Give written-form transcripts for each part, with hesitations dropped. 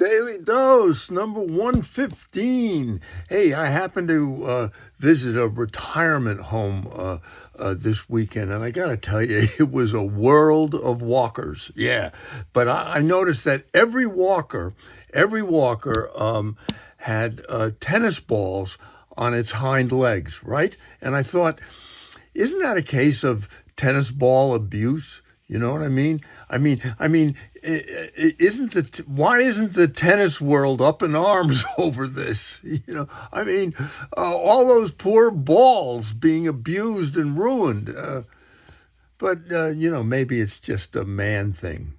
Daily Dose, number 115. Hey, I happened to visit a retirement home this weekend, and I got to tell you, it was a world of walkers. Yeah, but I noticed that every walker had tennis balls on its hind legs, right? And I thought, isn't that a case of tennis ball abuse? You know what I mean? Why isn't the tennis world up in arms over this? All those poor balls being abused and ruined. But maybe it's just a man thing.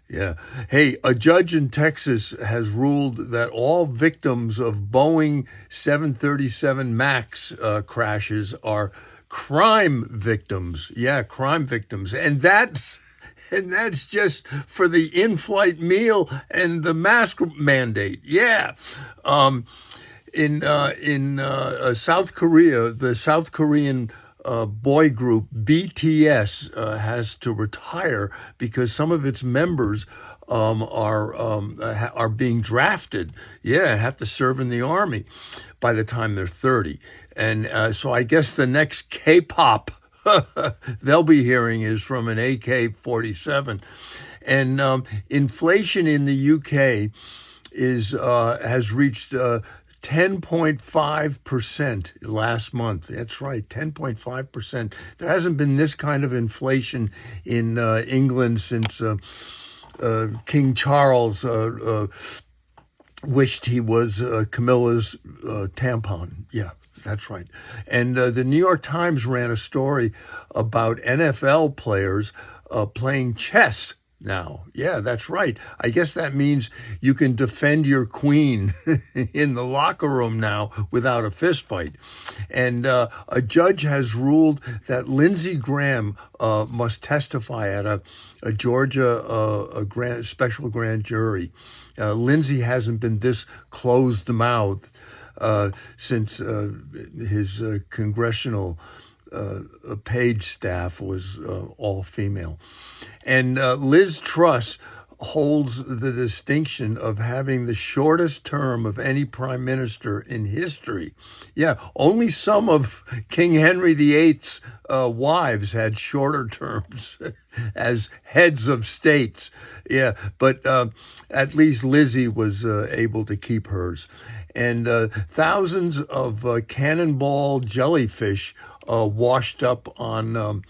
Yeah. Hey, a judge in Texas has ruled that all victims of Boeing 737 MAX crashes are crime victims. Yeah, crime victims. And that's just for the in-flight meal and the mask mandate. Yeah. In South Korea, the South Korean boy group BTS has to retire because some of its members are being drafted. Yeah, have to serve in the army by the time they're 30. And so I guess the next K-pop they'll be hearing is from an AK-47. And inflation in the UK has reached 10.5% last month. That's right, 10.5%. There hasn't been this kind of inflation in England since King Charles wished he was Camilla's tampon. Yeah, that's right. And the New York Times ran a story about NFL players playing chess now. Yeah, that's right. I guess that means you can defend your queen in the locker room now without a fist fight. And a judge has ruled that Lindsey Graham must testify at a Georgia special grand jury. Lindsey hasn't been this closed-mouthed since his congressional paid staff was all female. And Liz Truss holds the distinction of having the shortest term of any prime minister in history. Yeah, only some of King Henry VIII's wives had shorter terms as heads of states. Yeah, but at least Lizzie was able to keep hers. And thousands of cannonball jellyfish washed up on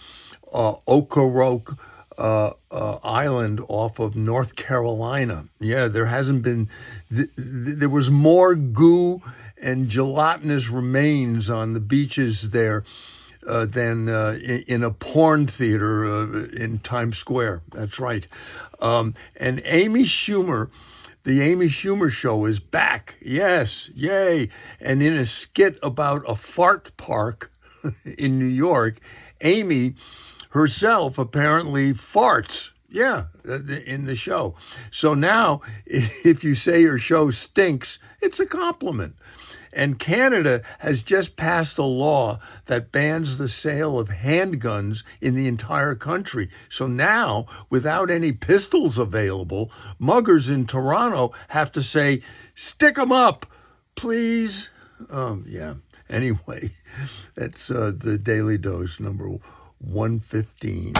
Ocoroke Island off of North Carolina. Yeah, there hasn't been, there was more goo and gelatinous remains on the beaches there than in a porn theater in Times Square. That's right. And Amy Schumer, the Amy Schumer Show is back. Yes, yay. And in a skit about a fart park in New York, Amy herself apparently farts. Yeah, in the show. So now, if you say your show stinks, it's a compliment. And Canada has just passed a law that bans the sale of handguns in the entire country. So now, without any pistols available, muggers in Toronto have to say, "Stick 'em up, please." Yeah. Anyway, that's the Daily Dose, number 115.